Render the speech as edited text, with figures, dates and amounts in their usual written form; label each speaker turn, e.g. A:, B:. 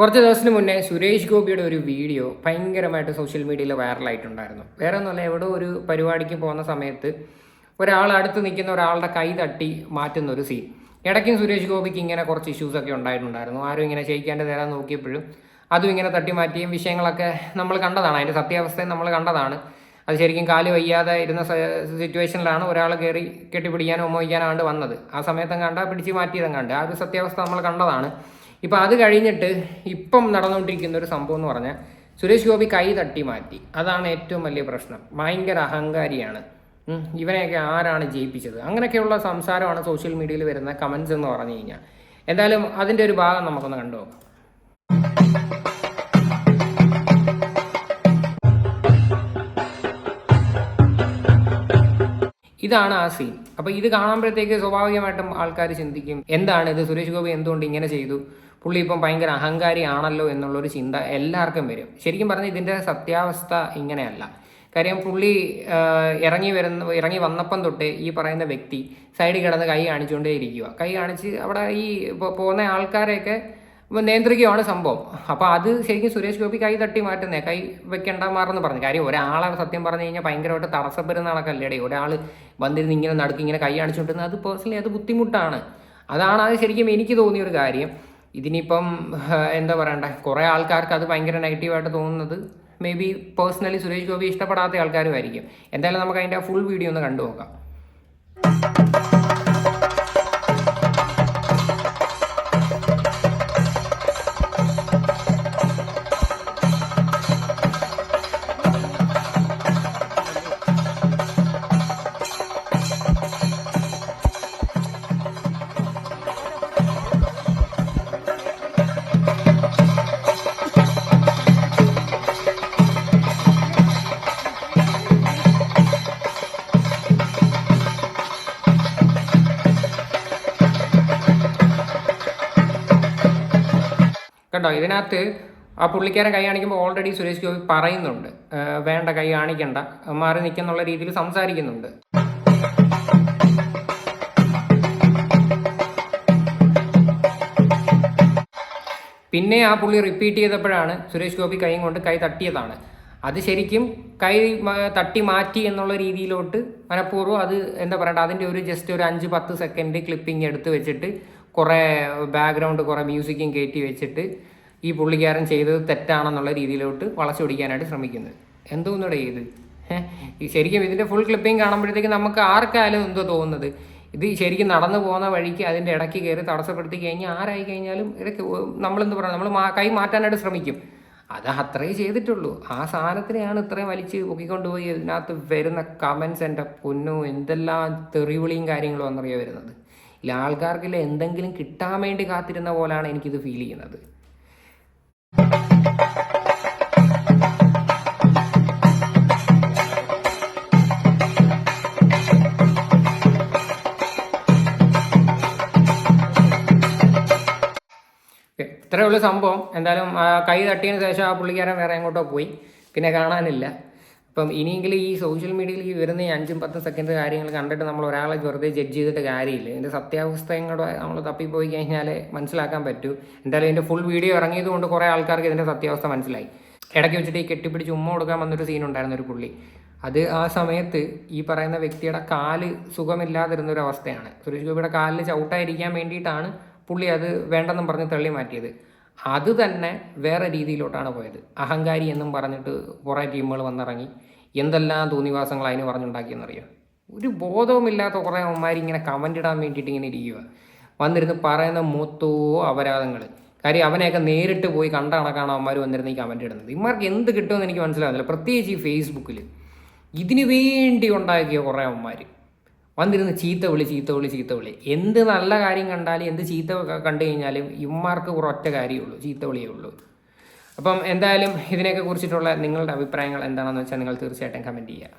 A: കുറച്ച് ദിവസത്തിന് മുന്നേ സുരേഷ് ഗോപിയുടെ ഒരു വീഡിയോ ഭയങ്കരമായിട്ട് സോഷ്യൽ മീഡിയയിൽ വൈറലായിട്ടുണ്ടായിരുന്നു. വേറെ ഒന്നുമല്ല, എവിടെ ഒരു പരിപാടിക്ക് പോകുന്ന സമയത്ത് ഒരാൾ അടുത്ത് നിൽക്കുന്ന ഒരാളുടെ കൈ തട്ടി മാറ്റുന്ന ഒരു സീൻ. ഇടയ്ക്കും സുരേഷ് ഗോപിക്ക് ഇങ്ങനെ കുറച്ച് ഇഷ്യൂസൊക്കെ ഉണ്ടായിട്ടുണ്ടായിരുന്നു. ആരും ഇങ്ങനെ ക്ഷയിക്കാണ്ട് തരാൻ നോക്കിയപ്പോഴും അതും ഇങ്ങനെ തട്ടി മാറ്റിയും വിഷയങ്ങളൊക്കെ നമ്മൾ കണ്ടതാണ്. അതിൻ്റെ സത്യാവസ്ഥയും നമ്മൾ കണ്ടതാണ്. അത് ശരിക്കും കാല് വയ്യാതെ ഇരുന്ന സിറ്റുവേഷനിലാണ് ഒരാൾ കയറി കെട്ടിപ്പിടിക്കാനോ ഉമ്മയ്ക്കാനാണ്ട് വന്നത്. ആ സമയത്തും കണ്ട പിടിച്ച് മാറ്റിയതും കണ്ട് ആ ഒരു സത്യാവസ്ഥ നമ്മൾ കണ്ടതാണ്. ഇപ്പം അത് കഴിഞ്ഞിട്ട് ഇപ്പം നടന്നുകൊണ്ടിരിക്കുന്ന ഒരു സംഭവം എന്ന് പറഞ്ഞാൽ സുരേഷ് ഗോപി കൈ തട്ടി മാറ്റി. അതാണ് ഏറ്റവും വലിയ പ്രശ്നം. ഭയങ്കര അഹങ്കാരിയാണ്, ഇവനെയൊക്കെ ആരാണ് ജയിപ്പിച്ചത്, അങ്ങനെയൊക്കെയുള്ള സംസാരമാണ് സോഷ്യൽ മീഡിയയിൽ വരുന്ന കമൻസ് എന്ന് പറഞ്ഞു കഴിഞ്ഞാൽ. എന്തായാലും അതിൻ്റെ ഒരു ഭാഗം നമുക്കൊന്ന് കണ്ടു നോക്കാം. ഇതാണ് ആ സീൻ. അപ്പോൾ ഇത് കാണുമ്പോഴത്തേക്ക് സ്വാഭാവികമായിട്ടും ആൾക്കാർ ചിന്തിക്കും, എന്താണ് ഇത്, സുരേഷ് ഗോപി എന്തുകൊണ്ട് ഇങ്ങനെ ചെയ്തു, പുള്ളി ഇപ്പം ഭയങ്കര അഹങ്കാരി ആണല്ലോ എന്നുള്ളൊരു ചിന്ത എല്ലാവർക്കും വരും. ശരിക്കും പറഞ്ഞാൽ ഇതിൻ്റെ സത്യാവസ്ഥ ഇങ്ങനെയല്ല. കാര്യം പുള്ളി ഇറങ്ങി വന്നപ്പം തൊട്ട് ഈ പറയുന്ന വ്യക്തി സൈഡിൽ കിടന്ന് കൈ കാണിച്ചുകൊണ്ടേ ഇരിക്കുക. കൈ കാണിച്ച് അവിടെ ഈ പോകുന്ന ആൾക്കാരെയൊക്കെ നിയന്ത്രിക്കുകയാണ് സംഭവം. അപ്പോൾ അത് ശരിക്കും സുരേഷ് ഗോപി കൈ തട്ടി മാറ്റുന്നേ, കൈ വെക്കേണ്ട മാറെന്ന് പറഞ്ഞു. കാര്യം ഒരാളെ സത്യം പറഞ്ഞു കഴിഞ്ഞാൽ ഭയങ്കരമായിട്ട് തടസ്സപ്പെടുന്ന കണക്കല്ലേടേ. ഒരാൾ വന്നിരുന്ന് ഇങ്ങനെ നടുക്ക് ഇങ്ങനെ കൈ കാണിച്ചുകൊണ്ടിരുന്നത് അത് പേഴ്സണലി അത് ബുദ്ധിമുട്ടാണ്. അതാണ് അത് ശരിക്കും എനിക്ക് തോന്നിയൊരു കാര്യം. ഇതിനിപ്പം എന്താ പറയണ്ടേ, കുറേ ആൾക്കാർക്ക് അത് ഭയങ്കര നെഗറ്റീവായിട്ട് തോന്നുന്നത് may be personally Suresh Gopi ഇഷ്ടപ്പെടാത്ത ആൾക്കാരുമായിരിക്കും. എന്തായാലും നമുക്ക് അതിൻ്റെ ഫുൾ വീഡിയോ ഒന്ന് കണ്ടു നോക്കാം. കണ്ടോ, ഇതിനകത്ത് ആ പുള്ളിക്കാരൻ കൈ കാണിക്കുമ്പോൾ ഓൾറെഡി സുരേഷ് ഗോപി പറയുന്നുണ്ട്, വേണ്ട കൈ കാണിക്കണ്ട, മാറി നിൽക്കുന്നുള്ള രീതിയിൽ സംസാരിക്കുന്നുണ്ട്. പിന്നെ ആ പുള്ളി റിപ്പീറ്റ് ചെയ്തപ്പോഴാണ് സുരേഷ് ഗോപി കൈ കൊണ്ട് കൈ തട്ടിയതാണ്. അത് ശരിക്കും കൈ തട്ടി മാറ്റി എന്നുള്ള രീതിയിലോട്ട് മനഃപൂർവ്വം അത് എന്താ പറയണ്ട, അതിൻ്റെ ഒരു ജസ്റ്റ് ഒരു 5-10 സെക്കൻഡ് ക്ലിപ്പിംഗ് എടുത്ത് വെച്ചിട്ട് കുറേ ബാക്ക്ഗ്രൗണ്ട് കുറേ മ്യൂസിക്കും കയറ്റി വെച്ചിട്ട് ഈ പുള്ളിക്കാരൻ ചെയ്തത് തെറ്റാണെന്നുള്ള രീതിയിലോട്ട് വളച്ചൊടിക്കാനായിട്ട് ശ്രമിക്കുന്നത്. എന്തോന്നൂടെ ഇത്? ശരിക്കും ഇതിൻ്റെ ഫുൾ ക്ലിപ്പിംഗ് കാണുമ്പോഴത്തേക്ക് നമുക്ക് ആർക്കായാലും എന്തോ തോന്നുന്നത്, ഇത് ശരിക്കും നടന്നു പോകുന്ന വഴിക്ക് അതിൻ്റെ ഇടയ്ക്ക് കയറി തടസ്സപ്പെടുത്തി കഴിഞ്ഞാൽ ആരായി കഴിഞ്ഞാലും ഇടയ്ക്ക് നമ്മളെന്ത് പറയുക, നമ്മൾ കൈ മാറ്റാനായിട്ട് ശ്രമിക്കും. അത് അത്രേ ചെയ്തിട്ടുള്ളൂ. ആ സാധനത്തിനെയാണ് ഇത്രയും വലിച്ച് പൊക്കിക്കൊണ്ടുപോയി ഇതിനകത്ത് വരുന്ന കമൻസ്. എൻ്റെ പൊന്നോ, എന്തെല്ലാം തെറിവിളിയും കാര്യങ്ങളും എന്നറിയാൻ വരുന്നത്. ഇല്ല, ആൾക്കാർക്കില്ല എന്തെങ്കിലും കിട്ടാൻ വേണ്ടി കാത്തിരുന്ന പോലാണ് എനിക്കിത് ഫീൽ ചെയ്യുന്നത്. ഇത്രയേ ഉള്ളൂ സംഭവം. എന്തായാലും കൈ തട്ടിയതിന് ശേഷം ആ പുള്ളിക്കാരൻ വേറെ എങ്ങോട്ടോ പോയി, പിന്നെ കാണാനില്ല. അപ്പം ഇനിയെങ്കിലും ഈ സോഷ്യൽ മീഡിയയിൽ ഈ വരുന്ന ഈ 5-10 സെക്കൻഡ് കാര്യങ്ങൾ കണ്ടിട്ട് നമ്മൾ ഒരാളെ വെറുതെ ജഡ്ജ് ചെയ്തിട്ട് കാര്യമില്ല. ഇതിൻ്റെ സത്യാവസ്ഥയും കൂടെ നമ്മൾ തപ്പിപ്പോയി കഴിഞ്ഞാൽ മനസ്സിലാക്കാൻ പറ്റൂ. എന്തായാലും ഇതിൻ്റെ ഫുൾ വീഡിയോ ഇറങ്ങിയത് കൊണ്ട് കുറേ ആൾക്കാർക്ക് ഇതിൻ്റെ സത്യാവസ്ഥ മനസ്സിലായി. ഇടയ്ക്ക് വെച്ചിട്ട് ഈ കെട്ടിപ്പിടിച്ച് ഉമ്മ കൊടുക്കാൻ വന്നൊരു സീൻ ഉണ്ടായിരുന്ന ഒരു പുള്ളി. അത് ആ സമയത്ത് ഈ പറയുന്ന വ്യക്തിയുടെ കാല് സുഖമില്ലാതിരുന്നൊരവസ്ഥയാണ്. സുരേഷ് ഗോപിയുടെ കാലിൽ ചവിട്ടായിരിക്കാൻ വേണ്ടിയിട്ടാണ് പുള്ളി അത് വേണ്ടെന്നും പറഞ്ഞ് തള്ളി മാറ്റിയത്. അത് തന്നെ വേറെ രീതിയിലോട്ടാണ് പോയത്. അഹങ്കാരി എന്നും പറഞ്ഞിട്ട് കുറേ ടീമുകൾ വന്നിറങ്ങി എന്തെല്ലാം തോന്നിവാസങ്ങൾ അതിന് പറഞ്ഞുണ്ടാക്കിയെന്നറിയോ. ഒരു ബോധവുമില്ലാത്ത കുറേ അമ്മമാരിങ്ങനെ കമൻ്റ് ഇടാൻ വേണ്ടിയിട്ട് ഇങ്ങനെ ഇരിക്കുക, വന്നിരുന്ന് പറയുന്ന മൊത്തോ അപരാധങ്ങൾ. കാര്യം അവനെയൊക്കെ നേരിട്ട് പോയി കണ്ട കണക്കാണ് അവന്മാർ വന്നിരുന്ന് ഈ കമൻ്റ് ഇടുന്നത്. ഇവന്മാർക്ക് എന്ത് കിട്ടുമെന്ന് എനിക്ക് മനസ്സിലാകുന്നില്ല. പ്രത്യേകിച്ച് ഈ ഫേസ്ബുക്കിൽ ഇതിനു വേണ്ടി ഉണ്ടാക്കിയ കുറേ അവന്മാർ വന്നിരുന്ന് ചീത്ത വിളി. എന്ത് നല്ല കാര്യം കണ്ടാലും എന്ത് ചീത്ത കണ്ടു കഴിഞ്ഞാലും ഇവന്മാർക്ക് ഒരൊറ്റ കാര്യമുള്ളൂ, ചീത്ത വിളിയേ ഉള്ളൂ. അപ്പം എന്തായാലും ഇതിനെയൊക്കെ കുറിച്ചിട്ടുള്ള നിങ്ങളുടെ അഭിപ്രായങ്ങൾ എന്താണെന്ന് വെച്ചാൽ നിങ്ങൾ തീർച്ചയായിട്ടും കമൻറ്റ് ചെയ്യുക.